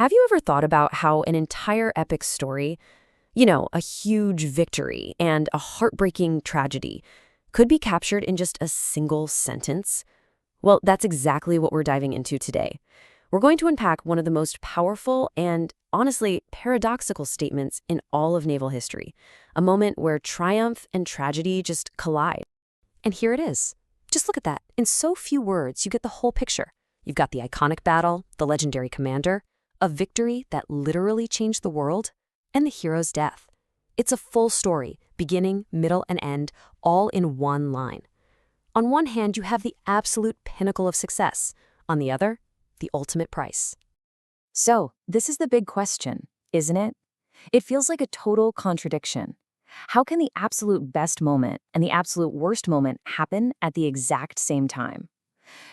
Have you ever thought about how an entire epic story, a huge victory and a heartbreaking tragedy, could be captured in just a single sentence? Well, that's exactly what we're diving into today. We're going to unpack one of the most powerful and, honestly, paradoxical statements in all of naval history, a moment where triumph and tragedy just collide. And here it is. Just look at that. In so few words, you get the whole picture. You've got the iconic battle, the legendary commander, a victory that literally changed the world, and the hero's death. It's a full story, beginning, middle, and end, all in one line. On one hand, you have the absolute pinnacle of success. On the other, the ultimate price. So, this is the big question, isn't it? It feels like a total contradiction. How can the absolute best moment and the absolute worst moment happen at the exact same time?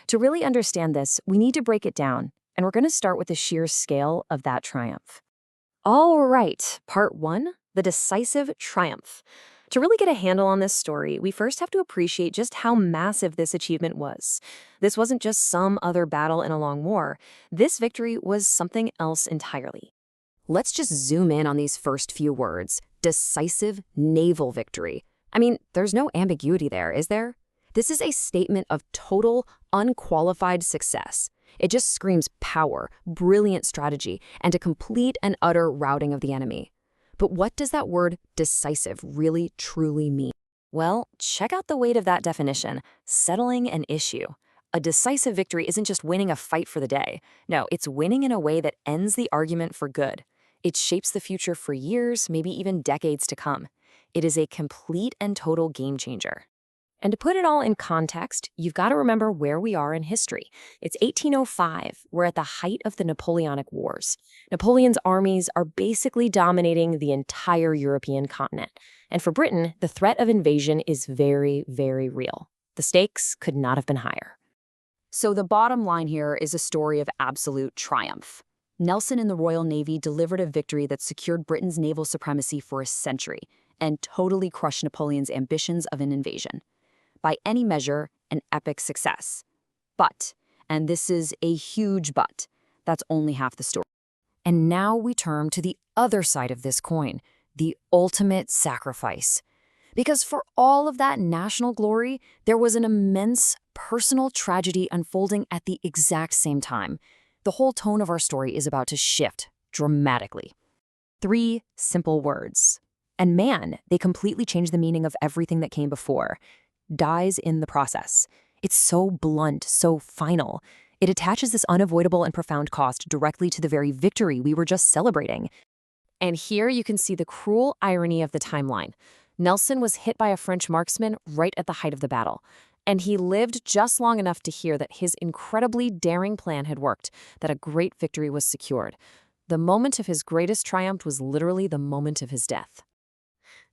To really understand this, we need to break it down, and we're going to start with the sheer scale of that triumph. All right, part one, the decisive triumph. To really get a handle on this story, we first have to appreciate just how massive this achievement was. This wasn't just some other battle in a long war. This victory was something else entirely. Let's just zoom in on these first few words. Decisive naval victory. I mean, there's no ambiguity there, is there? This is a statement of total, unqualified success. It just screams power, brilliant strategy, and a complete and utter routing of the enemy. But what does that word decisive really, truly mean? Well, check out the weight of that definition, settling an issue. A decisive victory isn't just winning a fight for the day. No, it's winning in a way that ends the argument for good. It shapes the future for years, maybe even decades to come. It is a complete and total game changer. And to put it all in context, you've got to remember where we are in history. It's 1805. We're at the height of the Napoleonic Wars. Napoleon's armies are basically dominating the entire European continent. And for Britain, the threat of invasion is very, very real. The stakes could not have been higher. So the bottom line here is a story of absolute triumph. Nelson and the Royal Navy delivered a victory that secured Britain's naval supremacy for a century and totally crushed Napoleon's ambitions of an invasion. By any measure, an epic success. But, and this is a huge but, that's only half the story. And now we turn to the other side of this coin, the ultimate sacrifice. Because for all of that national glory, there was an immense personal tragedy unfolding at the exact same time. The whole tone of our story is about to shift dramatically. 3 simple words. And man, they completely change the meaning of everything that came before. Dies in the process. It's so blunt, so final. It attaches this unavoidable and profound cost directly to the very victory we were just celebrating. And here you can see the cruel irony of the timeline. Nelson was hit by a French marksman right at the height of the battle, and he lived just long enough to hear that his incredibly daring plan had worked, that a great victory was secured. The moment of his greatest triumph was literally the moment of his death.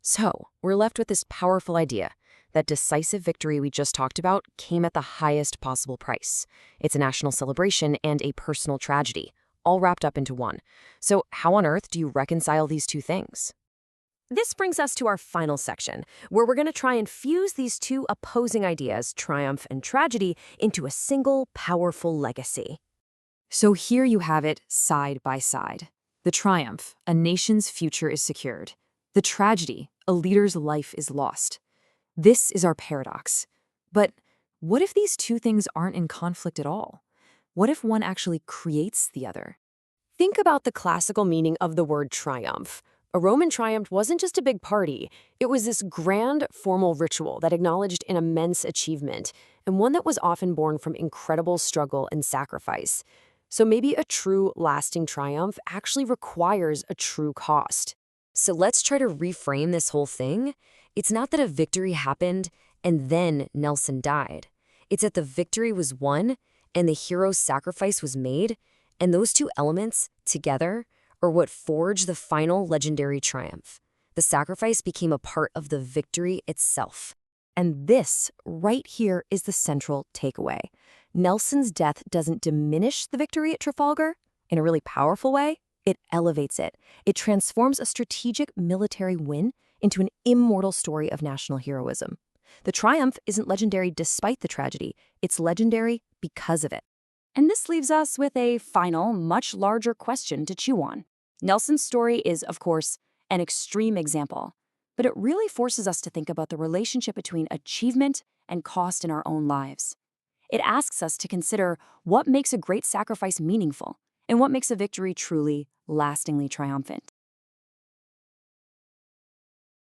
So, we're left with this powerful idea. That decisive victory we just talked about came at the highest possible price. It's a national celebration and a personal tragedy, all wrapped up into one. So how on earth do you reconcile these two things? This brings us to our final section, where we're going to try and fuse these two opposing ideas, triumph and tragedy, into a single, powerful legacy. So here you have it side by side. The triumph, a nation's future is secured. The tragedy, a leader's life is lost. This is our paradox. But what if these two things aren't in conflict at all? What if one actually creates the other? Think about the classical meaning of the word triumph. A Roman triumph wasn't just a big party. It was this grand, formal ritual that acknowledged an immense achievement, and one that was often born from incredible struggle and sacrifice. So maybe a true, lasting triumph actually requires a true cost. So let's try to reframe this whole thing. It's not that a victory happened and then Nelson died. It's that the victory was won and the hero's sacrifice was made, and those two elements, together, are what forged the final legendary triumph. The sacrifice became a part of the victory itself. And this, right here, is the central takeaway. Nelson's death doesn't diminish the victory at Trafalgar in a really powerful way. It elevates it. It transforms a strategic military win into an immortal story of national heroism. The triumph isn't legendary despite the tragedy. It's legendary because of it. And this leaves us with a final, much larger question to chew on. Nelson's story is, of course, an extreme example, but it really forces us to think about the relationship between achievement and cost in our own lives. It asks us to consider what makes a great sacrifice meaningful and what makes a victory truly, lastingly triumphant.